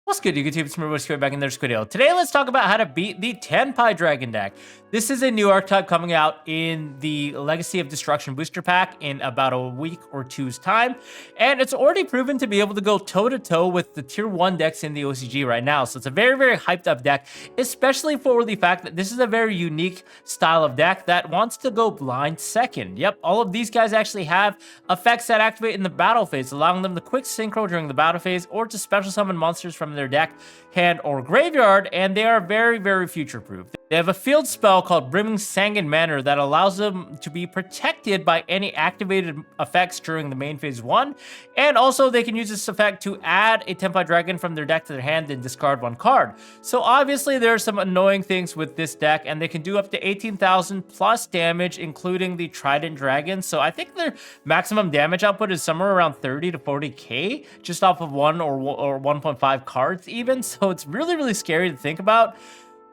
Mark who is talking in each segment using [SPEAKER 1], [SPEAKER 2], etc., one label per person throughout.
[SPEAKER 1] What's good, YouTube? It's me, straight back in this video. Today, let's talk about how to beat the Tenpai Dragon deck. This is a new archetype coming out in the Legacy of Destruction booster pack in about a week or two's time, and it's already proven to be able to go toe-to-toe with the tier 1 decks in the OCG right now. So it's a very, very hyped up deck, especially for the fact that this is a very unique style of deck that wants to go blind second. Yep, all of these guys actually have effects that activate in the battle phase, allowing them to quick synchro during the battle phase or to special summon monsters from their deck, hand, or graveyard, and they are very, very future-proof. They have a field spell called Brimming Sanguine Manor that allows them to be protected by any activated effects during the main phase 1, and also they can use this effect to add a Tenpai Dragon from their deck to their hand and discard 1 card. So obviously there are some annoying things with this deck, and they can do up to 18,000 plus damage, including the Trident Dragon. So I think their maximum damage output is somewhere around 30 to 40k, just off of 1 or 1.5 cards even. So it's really, really scary to think about.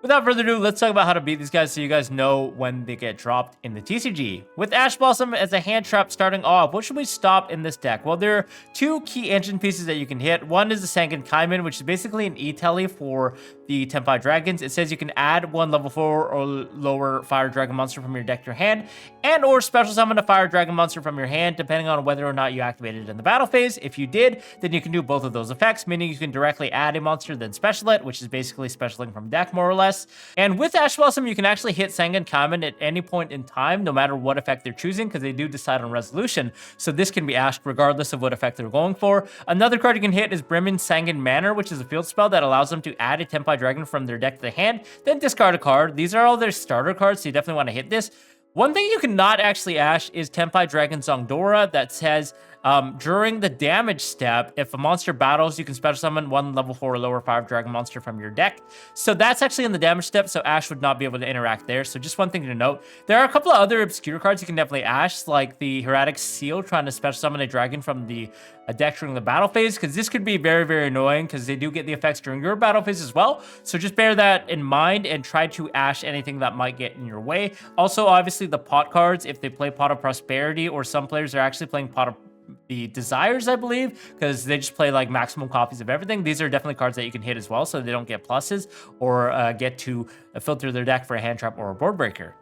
[SPEAKER 1] Without further ado, let's talk about how to beat these guys so you guys know when they get dropped in the TCG. With Ash Blossom as a hand trap starting off, what should we stop in this deck? Well, there are 2 key engine pieces that you can hit. One is the Sanguine Kaiman, which is basically an E-Tele for the Tenpai Dragons. It says you can add 1 level 4 or lower Fire Dragon monster from your deck to your hand, and or special summon a Fire Dragon monster from your hand, depending on whether or not you activated it in the battle phase. If you did, then you can do both of those effects, meaning you can directly add a monster, then special it, which is basically specialing from deck, more or less. And with Ash Blossom, you can actually hit Sanguine Kaiman at any point in time, no matter what effect they're choosing, because they do decide on resolution. So this can be asked regardless of what effect they're going for. Another card you can hit is Brimming Sanguine Manor, which is a field spell that allows them to add a Tenpai Dragon from their deck to the hand, then discard a card. These are all their starter cards, so you definitely want to hit this. One thing you cannot actually ash is Tenpai Dragon Zongdora that says, during the damage step, if a monster battles, you can special summon 1 level 4 or lower Fire Dragon monster from your deck. So that's actually in the damage step, so Ash would not be able to interact there. So just one thing to note. There are a couple of other obscure cards you can definitely ash, like the Hieratic Seal, trying to special summon a dragon from the deck during the battle phase, because this could be very, very annoying, because they do get the effects during your battle phase as well. So just bear that in mind and try to ash anything that might get in your way. Also, obviously, the pot cards, if they play Pot of Prosperity, or some players are actually playing Pot of the Desires, I believe, because they just play like maximum copies of everything. These are definitely cards that you can hit as well, so they don't get pluses or get to filter their deck for a hand trap or a board breaker.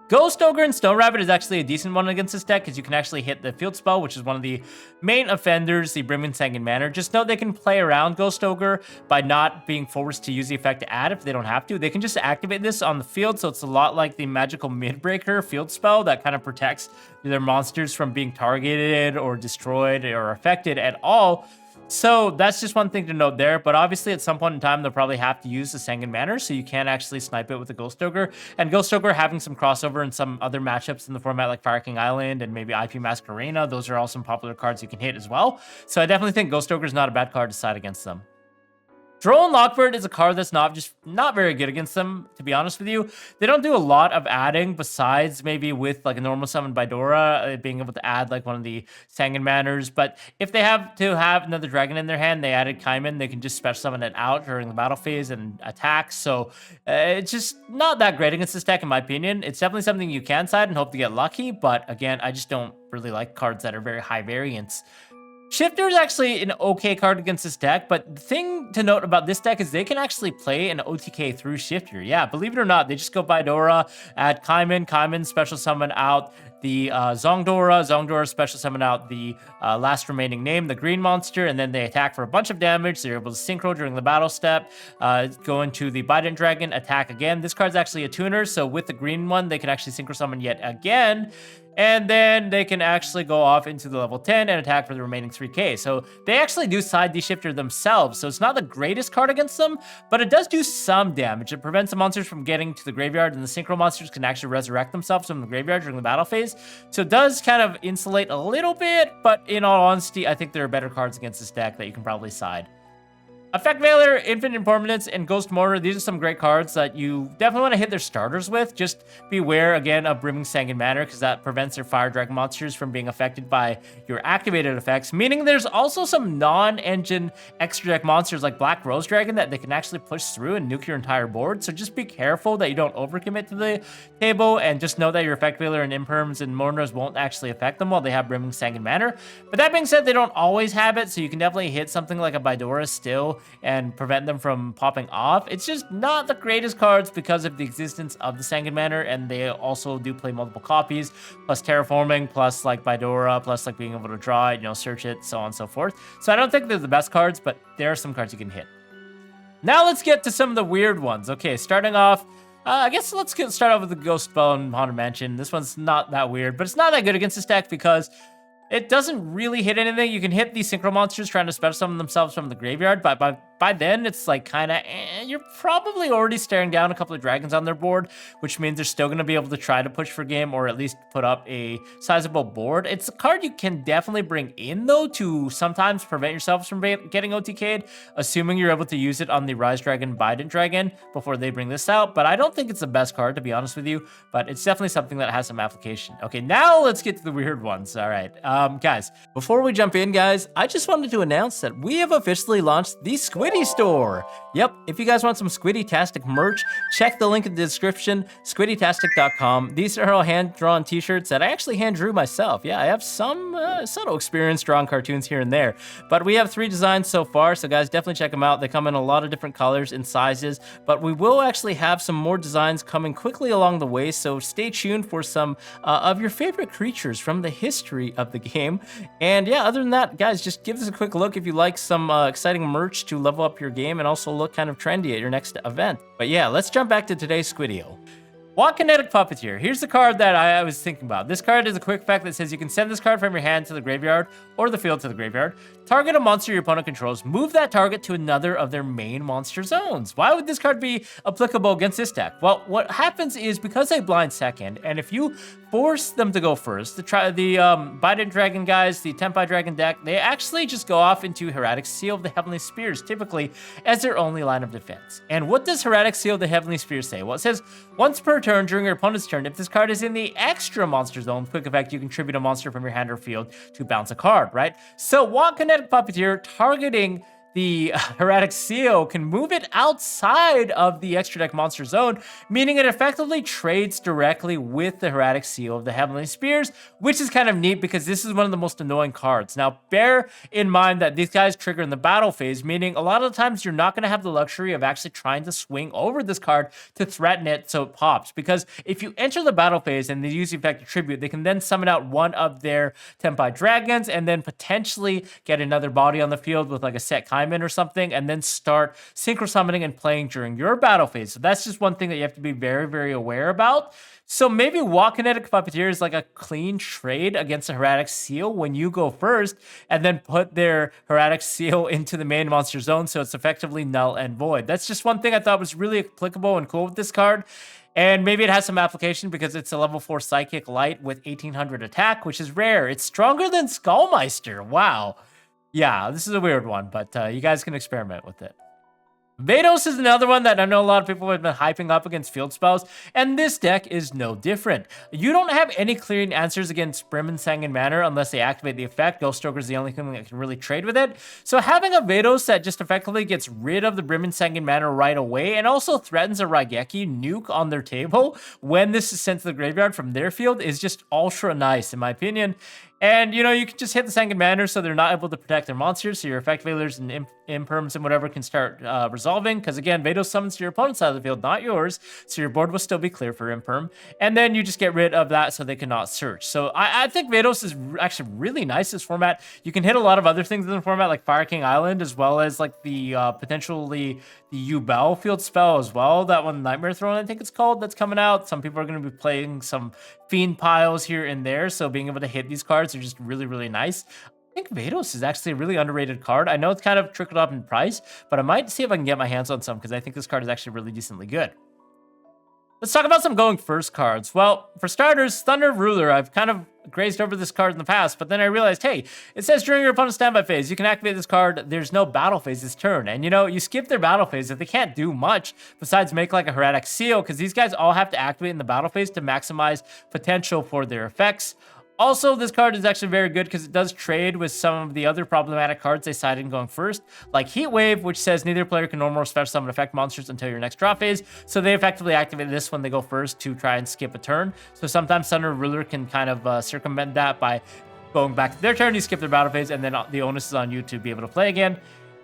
[SPEAKER 1] Ghost Ogre and Stone Rabbit is actually a decent one against this deck, because you can actually hit the field spell, which is one of the main offenders, the Brimming Sanguine Manor. Just note they can play around Ghost Ogre by not being forced to use the effect to add if they don't have to. They can just activate this on the field, so it's a lot like the Magical Midbreaker field spell that kind of protects their monsters from being targeted or destroyed or affected at all. So that's just one thing to note there, but obviously at some point in time, they'll probably have to use the Sanguine Manor, so you can actually snipe it with the Ghost Ogre. And Ghost Ogre having some crossover in some other matchups in the format like Fire King Island and maybe IP Masquerena, those are all some popular cards you can hit as well. So I definitely think Ghost Ogre is not a bad card to side against them. Drone Lockbird is a card that's not very good against them, to be honest with you. They don't do a lot of adding besides maybe with like a normal summon Bidora, being able to add like one of the Sanguine Manors. But if they have to have another dragon in their hand, they added Kaiman, they can just special summon it out during the battle phase and attack. So it's just not that great against this deck, in my opinion. It's definitely something you can side and hope to get lucky. But again, I just don't really like cards that are very high variance. Shifter is actually an okay card against this deck, but the thing to note about this deck is they can actually play an OTK through Shifter. Yeah, believe it or not, they just go Bidora, add Kaiman, special summon out the Zongdora special summon out the last remaining name, the green monster, and then they attack for a bunch of damage. They're able to synchro during the battle step, go into the Bident Dragon, attack again. This card's actually a tuner, so with the green one, they can actually synchro summon yet again. And then they can actually go off into the level 10 and attack for the remaining 3k. So they actually do side the Shifter themselves. So it's not the greatest card against them, but it does do some damage. It prevents the monsters from getting to the graveyard, and the synchro monsters can actually resurrect themselves from the graveyard during the battle phase. So it does kind of insulate a little bit, but in all honesty, I think there are better cards against this deck that you can probably side. Effect Veiler, Infinite Impermanence, and Ghost Mortar, these are some great cards that you definitely want to hit their starters with. Just beware, again, of Brimming Sanguine Manor, because that prevents their Fire Dragon monsters from being affected by your activated effects, meaning there's also some non-engine extra deck monsters like Black Rose Dragon that they can actually push through and nuke your entire board. So just be careful that you don't overcommit to the table, and just know that your Effect Veiler and Imperms and Mortars won't actually affect them while they have Brimming Sanguine Manor. But that being said, they don't always have it, so you can definitely hit something like a Bidora still Yugioh and prevent them from popping off. It's just not the greatest cards because of the existence of the Sanguine Manor, and they also do play multiple copies, plus terraforming, plus like Bidora, plus like being able to draw it, you know, search it, so on and so forth. So I don't think they're the best cards, but there are some cards you can hit. Now let's get to some of the weird ones. Okay, starting off, I guess let's start off with the Ghost Spell in Haunted Mansion. This one's not that weird, but it's not that good against this deck because it doesn't really hit anything. You can hit these synchro monsters trying to special summon themselves from the graveyard, but by then it's like kind of, you're probably already staring down a couple of dragons on their board, which means they're still going to be able to try to push for game or at least put up a sizable board. It's a card you can definitely bring in though to sometimes prevent yourselves from getting OTK'd, assuming you're able to use it on the Rise Dragon, Bident Dragon before they bring this out. But I don't think it's the best card, to be honest with you, but it's definitely something that has some application. Okay, now let's get to the weird ones. All right. Guys, before we jump in, guys, I just wanted to announce that we have officially launched the Squiddy store. Yep, if you guys want some Squiddy-tastic merch, check the link in the description, squiddytastic.com. These are all hand-drawn t-shirts that I actually hand-drew myself. Yeah, I have some subtle experience drawing cartoons here and there, but we have 3 designs so far, so guys, definitely check them out. They come in a lot of different colors and sizes, but we will actually have some more designs coming quickly along the way, so stay tuned for some of your favorite creatures from the history of the game. And yeah, other than that, guys, just give us a quick look if you like some exciting merch to level up your game and also look kind of trendy at your next event. But yeah, let's jump back to today's Squiddio. Kinetic Puppeteer. Here's the card that I was thinking about. This card is a quick effect that says you can send this card from your hand to the graveyard or the field to the graveyard. Target a monster your opponent controls. Move that target to another of their main monster zones. Why would this card be applicable against this deck? Well, what happens is because they blind second, and if you force them to go first, the Bident Dragon guys, the Tenpai Dragon deck, they actually just go off into Hieratic Seal of the Heavenly Spears, typically as their only line of defense. And what does Hieratic Seal of the Heavenly Spears say? Well, it says once per turn during your opponent's turn, if this card is in the extra monster zone, quick effect, you contribute a monster from your hand or field to bounce a card, right? So Kinetic Puppeteer targeting the Hieratic Seal can move it outside of the extra deck monster zone, meaning it effectively trades directly with the Hieratic Seal of the Heavenly Spears, which is kind of neat because this is one of the most annoying cards. Now, bear in mind that these guys trigger in the battle phase, meaning a lot of the times you're not going to have the luxury of actually trying to swing over this card to threaten it so it pops, because if you enter the battle phase and they use the effect of tribute, they can then summon out one of their Tenpai Dragons and then potentially get another body on the field with like a set Kaiman or something, and then start synchro summoning and playing during your battle phase. So that's just one thing that you have to be very, very aware about. So maybe Kinetic Puppeteer is like a clean trade against a Hieratic Seal when you go first, and then put their Hieratic Seal into the main monster zone, so it's effectively null and void. That's just one thing I thought was really applicable and cool with this card. And maybe it has some application because it's a level 4 Psychic Light with 1800 attack, which is rare. It's stronger than Skullmeister. Wow. Yeah, this is a weird one, but you guys can experiment with it. Vados is another one that I know a lot of people have been hyping up against field spells, and this deck is no different. You don't have any clearing answers against Brim and Sanguine Manor unless they activate the effect. Ghoststroker is the only thing that can really trade with it. So having a Vados that just effectively gets rid of the Brim and Sanguine Manor right away and also threatens a Raigeki nuke on their table when this is sent to the graveyard from their field is just ultra nice, in my opinion. And, you know, you can just hit the Sanguine Manor so they're not able to protect their monsters, so your effect failures and imperms and whatever can start resolving, because, again, Vados summons to your opponent's side of the field, not yours, so your board will still be clear for imperm. And then you just get rid of that so they cannot search. So I think Vados is actually really nice this format. You can hit a lot of other things in the format, like Fire King Island, as well as, like, the potentially the Yubel field spell as well. That one, Nightmare Throne, I think it's called, that's coming out. Some people are going to be playing some Fiend piles here and there, so being able to hit these cards are just really, really nice. I think Vados is actually a really underrated card. I know it's kind of trickled up in price, but I might see if I can get my hands on some because I think this card is actually really decently good. Let's talk about some going first cards. Well, for starters, Thunder Ruler. I've kind of grazed over this card in the past, but then I realized, hey, it says during your opponent's standby phase, you can activate this card. There's no battle phase this turn. And, you know, you skip their battle phase if they can't do much besides make like a Hieratic Seal, because these guys all have to activate in the battle phase to maximize potential for their effects. Also, this card is actually very good because it does trade with some of the other problematic cards they cited in going first, like Heat Wave, which says neither player can normal or special summon effect monsters until your next draw phase. So they effectively activate this when they go first to try and skip a turn. So sometimes Thunder Ruler can kind of circumvent that by going back to their turn, you skip their battle phase, and then the onus is on you to be able to play again.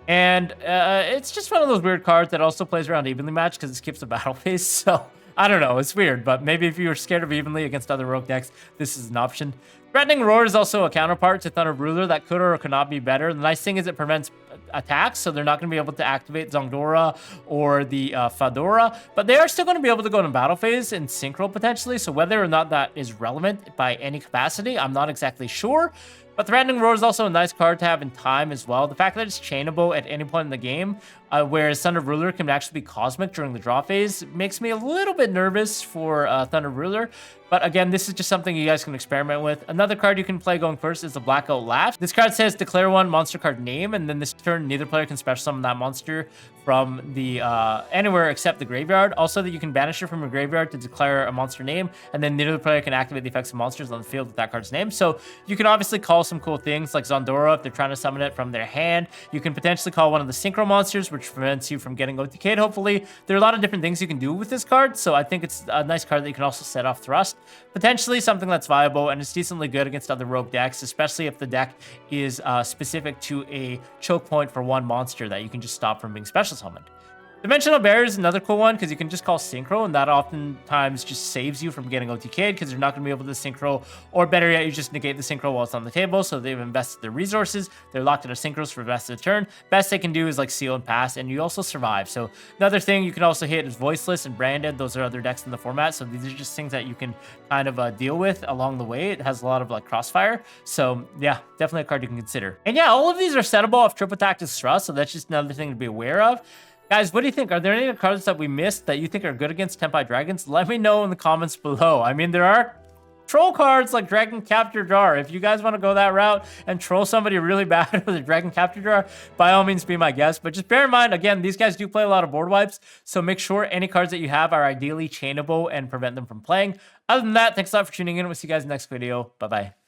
[SPEAKER 1] And it's just one of those weird cards that also plays around evenly matched because it skips the battle phase. So I don't know, it's weird, but maybe if you were scared of evenly against other rogue decks, this is an option. Threatening Roar is also a counterpart to Thunder Ruler that could or could not be better. The nice thing is it prevents attacks, so they're not going to be able to activate Zongdora or the Fedora, but they are still going to be able to go in battle phase and synchro potentially, so whether or not that is relevant by any capacity, I'm not exactly sure. But Threatening Roar is also a nice card to have in time as well. The fact that it's chainable at any point in the game, whereas Thunder Ruler can actually be cosmic during the draw phase, makes me a little bit nervous for Thunder Ruler. But again, this is just something you guys can experiment with. Another card you can play going first is the Blackout Laugh. This card says declare one monster card name, and then this turn neither player can special summon that monster from the anywhere except the graveyard. Also, that you can banish it from your graveyard to declare a monster name, and then neither player can activate the effects of monsters on the field with that card's name. So you can obviously call some cool things like Zondora if they're trying to summon it from their hand. You can potentially call one of the synchro monsters, which prevents you from getting OTK'd, hopefully. There are a lot of different things you can do with this card, so I think it's a nice card that you can also set off Thrust. Potentially something that's viable, and it's decently good against other rogue decks, especially if the deck is specific to a choke point for one monster that you can just stop from being special summoned. Dimensional Barrier is another cool one because you can just call Synchro, and that oftentimes just saves you from getting OTK'd because you're not going to be able to Synchro, or better yet, you just negate the Synchro while it's on the table, so they've invested their resources, they're locked into Synchros for the rest of the turn. Best they can do is like seal and pass, and you also survive. So another thing you can also hit is Voiceless and Branded. Those are other decks in the format, so these are just things that you can kind of deal with along the way. It has a lot of like crossfire, so yeah, definitely a card you can consider. And yeah, all of these are settable off triple tactics Thrust, so that's just another thing to be aware of. Guys, what do you think? Are there any cards that we missed that you think are good against Tenpai Dragons? Let me know in the comments below. I mean, there are troll cards like Dragon Capture Jar. If you guys want to go that route and troll somebody really bad with a Dragon Capture Jar, by all means be my guest. But just bear in mind, again, these guys do play a lot of board wipes, so make sure any cards that you have are ideally chainable and prevent them from playing. Other than that, thanks a lot for tuning in. We'll see you guys in the next video. Bye-bye.